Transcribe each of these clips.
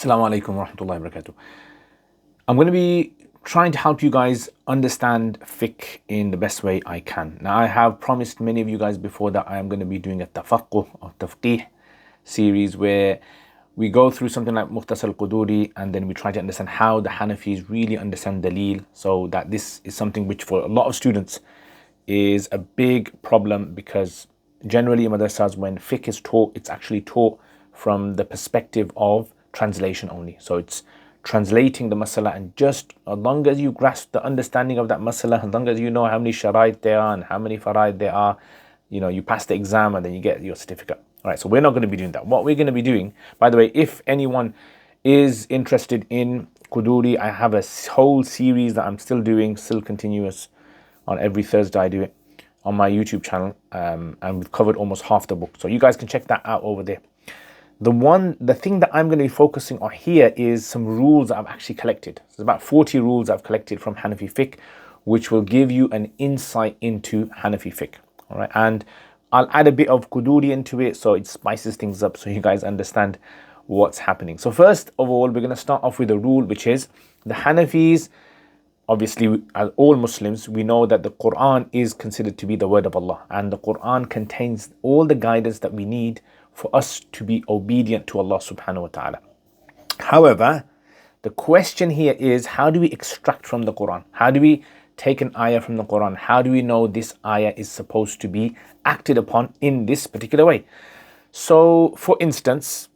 Assalamu alaikum wa rahmatullahi wa barakatuh. I'm going to be trying to help you guys understand fiqh in the best way I can. Now, I have promised many of you guys before that I am going to be doing a Tafaqquh or Tafqih series where we go through something like Mukhtasar al-Quduri and then we try to understand how the Hanafis really understand Dalil, so that this is something which for a lot of students is a big problem, because generally in madrasas when fiqh is taught, it's actually taught from the perspective of translation only. So it's translating the masala, and just as long as you grasp the understanding of that masala, as long as you know how many sharait there are and how many faraid there are, you pass the exam and then you get your certificate. All right, so we're not going to be doing that. What we're going to be doing, by the way, if anyone is interested in Quduri, I have a whole series that I'm still doing, still continuous. On every Thursday I do it on my YouTube channel, and we've covered almost half the book. So you guys can check that out over there. The thing that I'm going to be focusing on here is some rules that I've actually collected. There's about 40 rules I've collected from Hanafi fiqh, which will give you an insight into Hanafi fiqh. All right, and I'll add a bit of Quduri into it, so it spices things up, so you guys understand what's happening. So first of all, we're going to start off with a rule, which is the Hanafis. Obviously, as all Muslims, we know that the Quran is considered to be the word of Allah, and the Quran contains all the guidance that we need for us to be obedient to Allah subhanahu wa ta'ala. However, the question here is, how do we extract from the Quran? How do we take an ayah from the Quran? How do we know this ayah is supposed to be acted upon in this particular way? So, for instance,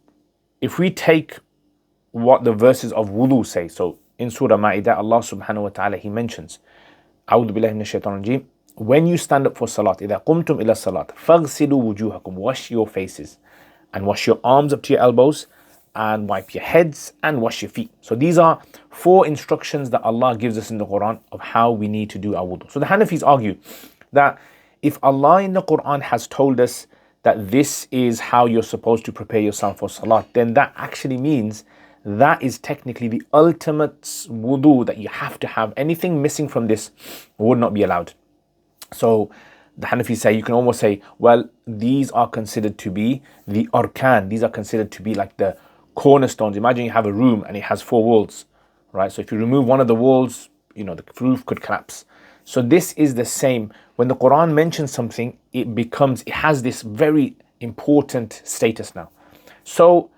if we take what the verses of wudu say, so in Surah Ma'idah, Allah subhanahu wa ta'ala, He mentions, A'udhu billahi minash shaitanir rajim, when you stand up for salat, إِذَا قُمْتُمْ إِلَى الصَّلَاةِ فَاغْسِلُوا وُجُوهَكُمْ, wash your faces, and wash your arms up to your elbows, and wipe your heads, and wash your feet. So these are 4 instructions that Allah gives us in the Quran of how we need to do our wudu. So the Hanafis argue that if Allah in the Quran has told us that this is how you're supposed to prepare yourself for salat, then that actually means that is technically the ultimate wudu that you have to have. Anything missing from this would not be allowed. So the Hanafis say, you can almost say, well, these are considered to be the arkan. These are considered to be like the cornerstones. Imagine you have a room and it has 4 walls, right? So if you remove one of the walls, the roof could collapse. So this is the same. When the Quran mentions something, it has this very important status now. So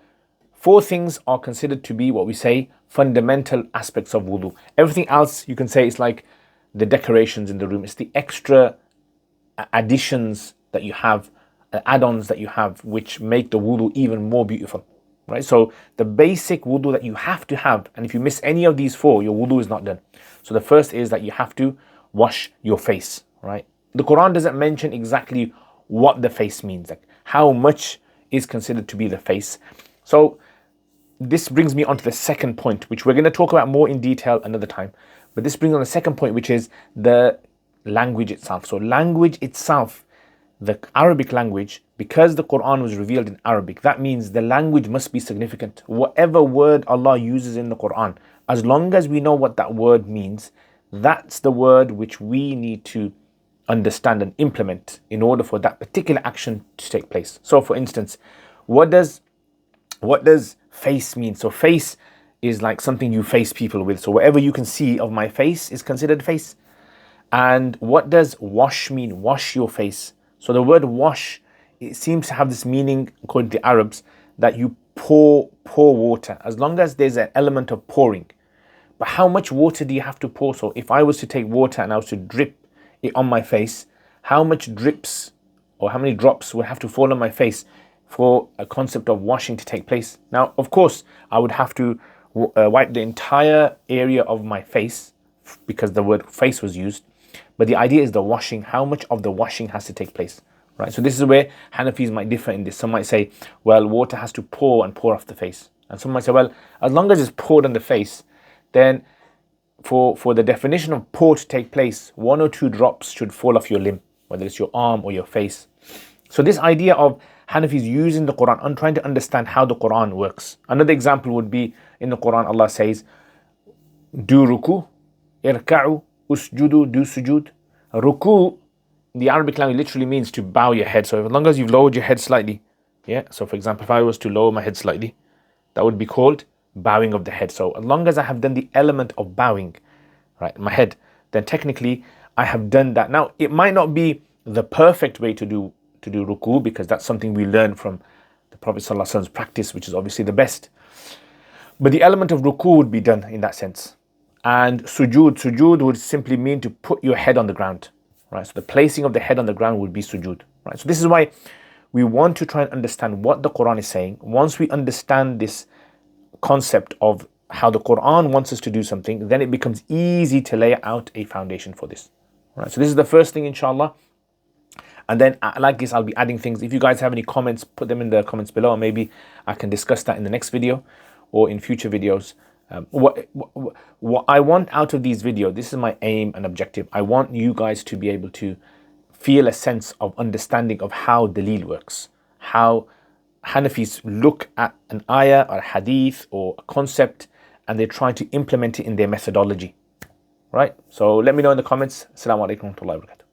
4 things are considered to be what we say fundamental aspects of wudu. Everything else you can say is like the decorations in the room. It's the extra additions that you have, add-ons that you have, which make the wudu even more beautiful, right? So the basic wudu that you have to have, and if you miss any of these 4, your wudu is not done. So the first is that you have to wash your face, right? The Quran doesn't mention exactly what the face means, like how much is considered to be the face. So this brings me on to the second point, which we're going to talk about more in detail another time. But this brings on the second point, which is the language itself. So language itself, the Arabic language, because the Quran was revealed in Arabic, that means the language must be significant. Whatever word Allah uses in the Quran, as long as we know what that word means, that's the word which we need to understand and implement in order for that particular action to take place. So for instance, what does face mean? So face is like something you face people with. So whatever you can see of my face is considered face. And what does wash mean? Wash your face. So the word wash, it seems to have this meaning, according to the Arabs, that you pour water, as long as there's an element of pouring. But how much water do you have to pour? So if I was to take water and I was to drip it on my face, how much drips or how many drops would have to fall on my face for a concept of washing to take place? Now, of course, I would have to wipe the entire area of my face, because the word face was used. But the idea is the washing, how much of the washing has to take place, right? So this is where Hanafis might differ in this. Some might say, well, water has to pour off the face. And some might say, well, as long as it's poured on the face, then for the definition of pour to take place, 1 or 2 drops should fall off your limb, whether it's your arm or your face. So this idea of Hanafis using the Quran and trying to understand how the Quran works. Another example would be in the Quran, Allah says, do ruku, irka'u, usjudu, do sujud. Ruku, the Arabic language literally means to bow your head. So as long as you've lowered your head slightly, so for example, if I was to lower my head slightly, that would be called bowing of the head. So as long as I have done the element of bowing, right, my head, then technically I have done that. Now it might not be the perfect way to do ruku, because that's something we learn from the Prophet ﷺ's practice, which is obviously the best. But the element of ruku would be done in that sense. And sujood would simply mean to put your head on the ground, right? So the placing of the head on the ground would be sujood, right? So this is why we want to try and understand what the Quran is saying. Once we understand this concept of how the Quran wants us to do something, then it becomes easy to lay out a foundation for this, right? So this is the first thing, inshallah. And then, like this, I'll be adding things. If you guys have any comments, put them in the comments below, and maybe I can discuss that in the next video or in future videos. What I want out of these videos, this is my aim and objective. I want you guys to be able to feel a sense of understanding of how Daleel works, how Hanafis look at an ayah or a hadith or a concept and they try to implement it in their methodology, right? So let me know in the comments. Assalamu alaikum wa rahmatullahi wa barakatuh.